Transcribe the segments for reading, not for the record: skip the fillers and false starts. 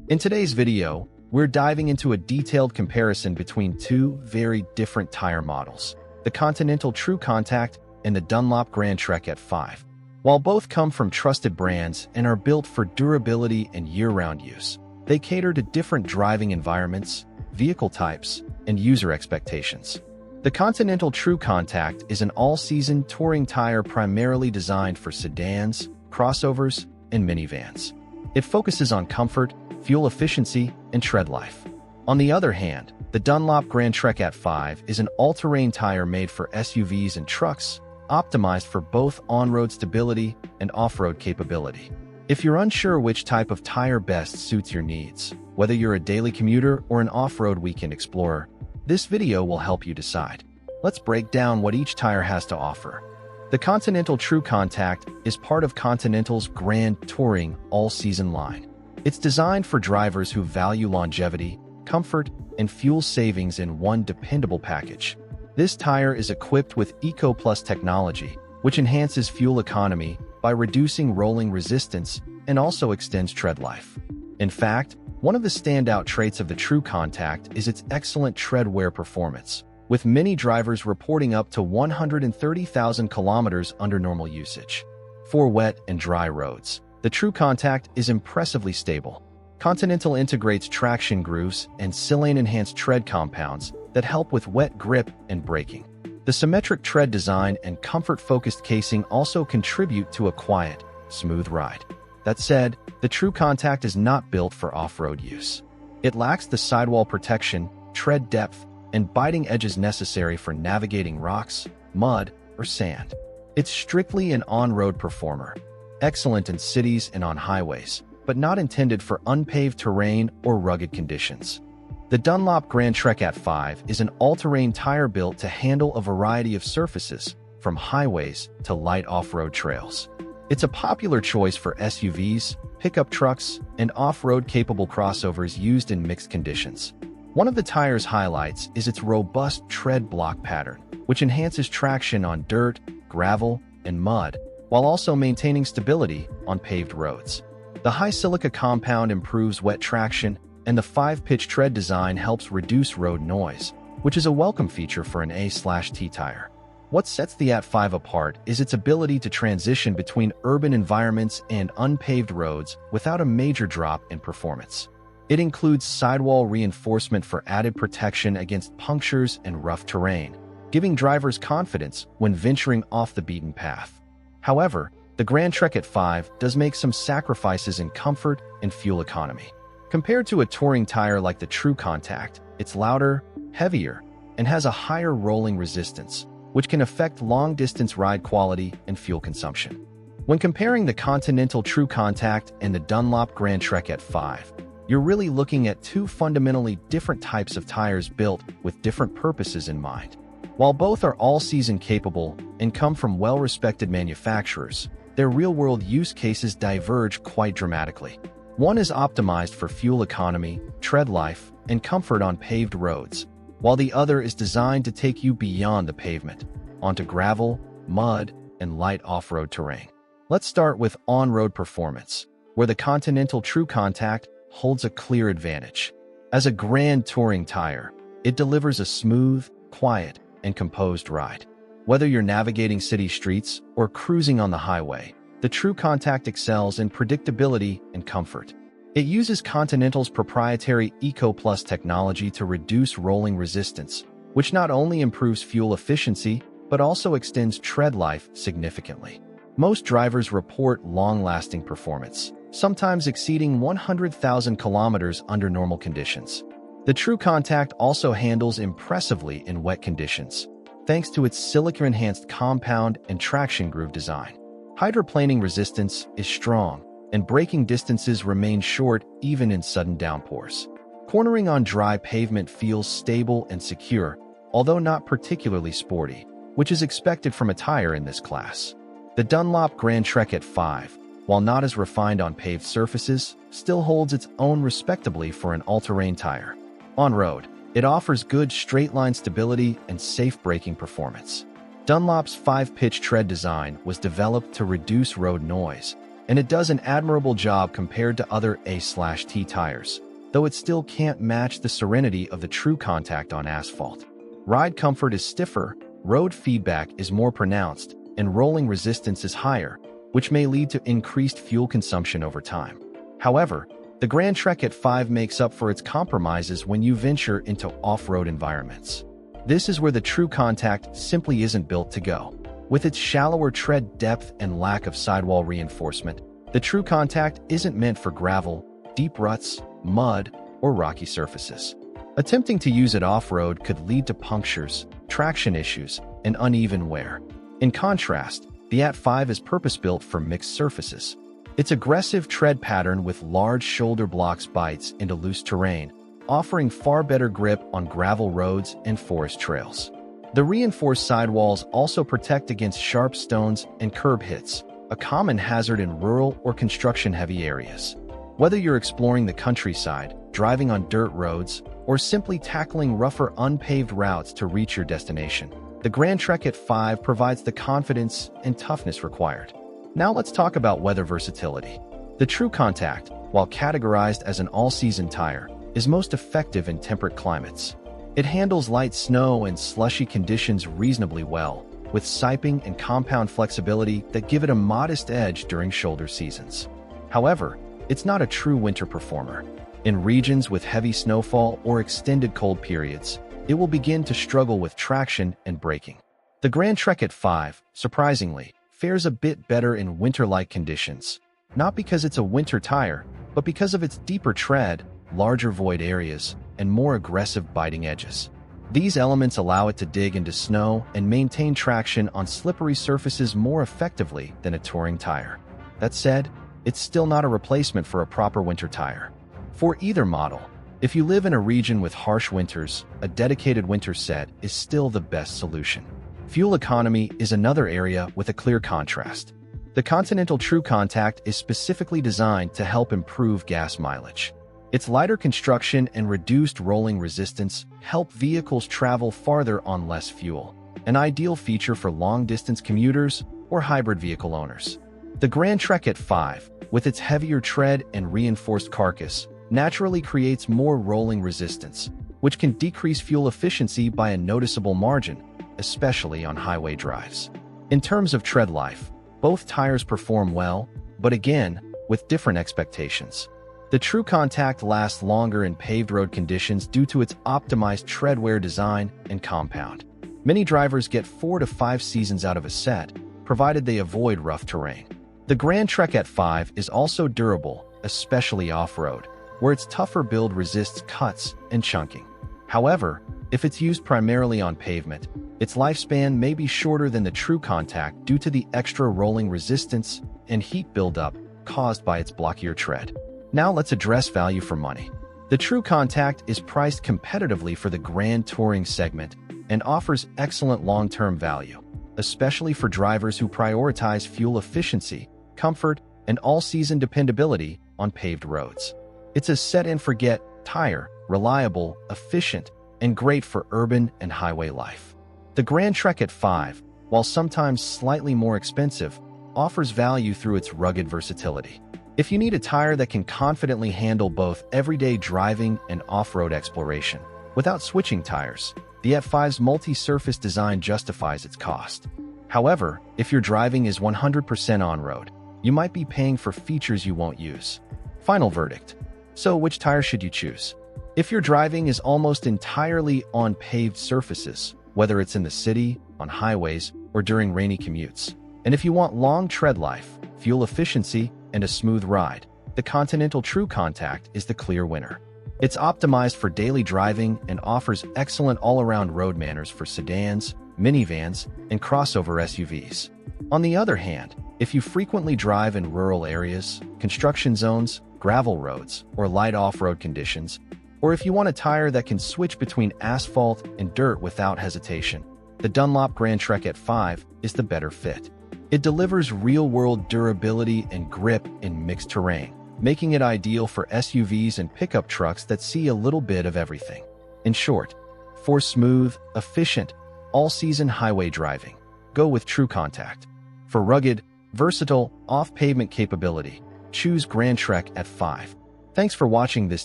In today's video, we're diving into a detailed comparison between two very different tire models, the Continental TrueContact and the Dunlop Grandtrek AT5. While both come from trusted brands and are built for durability and year-round use, they cater to different driving environments, vehicle types, and user expectations. The Continental TrueContact is an all-season touring tire primarily designed for sedans, crossovers, and minivans. It focuses on comfort, fuel efficiency, and tread life. On the other hand, the Dunlop Grandtrek AT5 is an all-terrain tire made for SUVs and trucks, optimized for both on-road stability and off-road capability. If you're unsure which type of tire best suits your needs, whether you're a daily commuter or an off-road weekend explorer, this video will help you decide. Let's break down what each tire has to offer. The Continental TrueContact is part of Continental's Grand Touring all-season line. It's designed for drivers who value longevity, comfort, and fuel savings in one dependable package. This tire is equipped with EcoPlus Technology, which enhances fuel economy by reducing rolling resistance and also extends tread life. In fact, one of the standout traits of the TrueContact is its excellent tread wear performance, with many drivers reporting up to 130,000 kilometers under normal usage. For wet and dry roads, the TrueContact is impressively stable. Continental integrates traction grooves and silane-enhanced tread compounds that help with wet grip and braking. The symmetric tread design and comfort-focused casing also contribute to a quiet, smooth ride. That said, the TrueContact is not built for off-road use. It lacks the sidewall protection, tread depth, and biting edges necessary for navigating rocks, mud, or sand. It's strictly an on-road performer, excellent in cities and on highways, but not intended for unpaved terrain or rugged conditions. The Dunlop Grandtrek AT5 is an all-terrain tire built to handle a variety of surfaces, from highways to light off-road trails. It's a popular choice for SUVs, pickup trucks, and off-road capable crossovers used in mixed conditions. One of the tire's highlights is its robust tread block pattern, which enhances traction on dirt, gravel, and mud, while also maintaining stability on paved roads. The high silica compound improves wet traction, and the 5-pitch tread design helps reduce road noise, which is a welcome feature for an A/T tire. What sets the AT5 apart is its ability to transition between urban environments and unpaved roads without a major drop in performance. It includes sidewall reinforcement for added protection against punctures and rough terrain, giving drivers confidence when venturing off the beaten path. However, the Grandtrek AT5 does make some sacrifices in comfort and fuel economy. Compared to a touring tire like the TrueContact, it's louder, heavier, and has a higher rolling resistance, which can affect long-distance ride quality and fuel consumption. When comparing the Continental TrueContact and the Dunlop Grandtrek AT5, you're really looking at two fundamentally different types of tires built with different purposes in mind. While both are all-season capable and come from well-respected manufacturers, their real-world use cases diverge quite dramatically. One is optimized for fuel economy, tread life, and comfort on paved roads, while the other is designed to take you beyond the pavement, onto gravel, mud, and light off-road terrain. Let's start with on-road performance, where the Continental TrueContact holds a clear advantage. As a grand touring tire, it delivers a smooth, quiet, and composed ride. Whether you're navigating city streets or cruising on the highway, the TrueContact excels in predictability and comfort. It uses Continental's proprietary EcoPlus technology to reduce rolling resistance, which not only improves fuel efficiency, but also extends tread life significantly. Most drivers report long-lasting performance, sometimes exceeding 100,000 kilometers under normal conditions. The TrueContact also handles impressively in wet conditions, thanks to its silica-enhanced compound and traction groove design. Hydroplaning resistance is strong, and braking distances remain short even in sudden downpours. Cornering on dry pavement feels stable and secure, although not particularly sporty, which is expected from a tire in this class. The Dunlop Grandtrek AT5, while not as refined on paved surfaces, still holds its own respectably for an all-terrain tire. On-road, it offers good straight-line stability and safe braking performance. Dunlop's 5-pitch tread design was developed to reduce road noise, and it does an admirable job compared to other A/T tires, though it still can't match the serenity of the TrueContact on asphalt. Ride comfort is stiffer, road feedback is more pronounced, and rolling resistance is higher, which may lead to increased fuel consumption over time. However, the Grandtrek AT5 makes up for its compromises when you venture into off-road environments. This is where the TrueContact simply isn't built to go. With its shallower tread depth and lack of sidewall reinforcement, the TrueContact isn't meant for gravel, deep ruts, mud, or rocky surfaces. Attempting to use it off-road could lead to punctures, traction issues, and uneven wear. In contrast, the AT5 is purpose-built for mixed surfaces. Its aggressive tread pattern with large shoulder blocks bites into loose terrain, offering far better grip on gravel roads and forest trails. The reinforced sidewalls also protect against sharp stones and curb hits, a common hazard in rural or construction-heavy areas. Whether you're exploring the countryside, driving on dirt roads, or simply tackling rougher unpaved routes to reach your destination, the Grandtrek AT5 provides the confidence and toughness required. Now let's talk about weather versatility. The TrueContact, while categorized as an all-season tire, is most effective in temperate climates. It handles light snow and slushy conditions reasonably well, with siping and compound flexibility that give it a modest edge during shoulder seasons. However, it's not a true winter performer. In regions with heavy snowfall or extended cold periods, it will begin to struggle with traction and braking. The Grandtrek AT5, surprisingly, fares a bit better in winter-like conditions, not because it's a winter tire, but because of its deeper tread, larger void areas, and more aggressive biting edges. These elements allow it to dig into snow and maintain traction on slippery surfaces more effectively than a touring tire. That said, it's still not a replacement for a proper winter tire. For either model, if you live in a region with harsh winters, a dedicated winter set is still the best solution. Fuel economy is another area with a clear contrast. The Continental TrueContact is specifically designed to help improve gas mileage. Its lighter construction and reduced rolling resistance help vehicles travel farther on less fuel, an ideal feature for long-distance commuters or hybrid vehicle owners. The Grandtrek AT5, with its heavier tread and reinforced carcass, naturally creates more rolling resistance, which can decrease fuel efficiency by a noticeable margin, especially on highway drives. In terms of tread life, both tires perform well, but again, with different expectations. The TrueContact lasts longer in paved road conditions due to its optimized tread wear design and compound. Many drivers get 4 to 5 seasons out of a set, provided they avoid rough terrain. The Grandtrek AT5 is also durable, especially off-road, where its tougher build resists cuts and chunking. However, if it's used primarily on pavement, its lifespan may be shorter than the TrueContact due to the extra rolling resistance and heat buildup caused by its blockier tread. Now let's address value for money. The TrueContact is priced competitively for the Grand Touring segment and offers excellent long-term value, especially for drivers who prioritize fuel efficiency, comfort, and all-season dependability on paved roads. It's a set-and-forget tire, reliable, efficient, and great for urban and highway life. The Grandtrek AT5, while sometimes slightly more expensive, offers value through its rugged versatility. If you need a tire that can confidently handle both everyday driving and off-road exploration, without switching tires, the AT5's multi-surface design justifies its cost. However, if your driving is 100% on-road, you might be paying for features you won't use. Final verdict. So which tire should you choose? If your driving is almost entirely on paved surfaces, whether it's in the city, on highways, or during rainy commutes, and if you want long tread life, fuel efficiency, and a smooth ride, the Continental TrueContact is the clear winner. It's optimized for daily driving and offers excellent all-around road manners for sedans, minivans, and crossover SUVs. On the other hand, if you frequently drive in rural areas, construction zones, gravel roads, or light off-road conditions, or if you want a tire that can switch between asphalt and dirt without hesitation, the Dunlop Grandtrek AT5 is the better fit. It delivers real-world durability and grip in mixed terrain, making it ideal for SUVs and pickup trucks that see a little bit of everything. In short, for smooth, efficient, all-season highway driving, go with TrueContact. For rugged, Versatile, off-pavement capability. Choose Grandtrek AT5. Thanks for watching this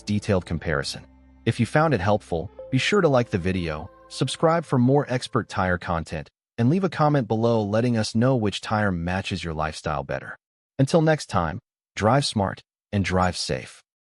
detailed comparison. If you found it helpful, be sure to like the video, subscribe for more expert tire content, and leave a comment below letting us know which tire matches your lifestyle better. Until next time, drive smart and drive safe.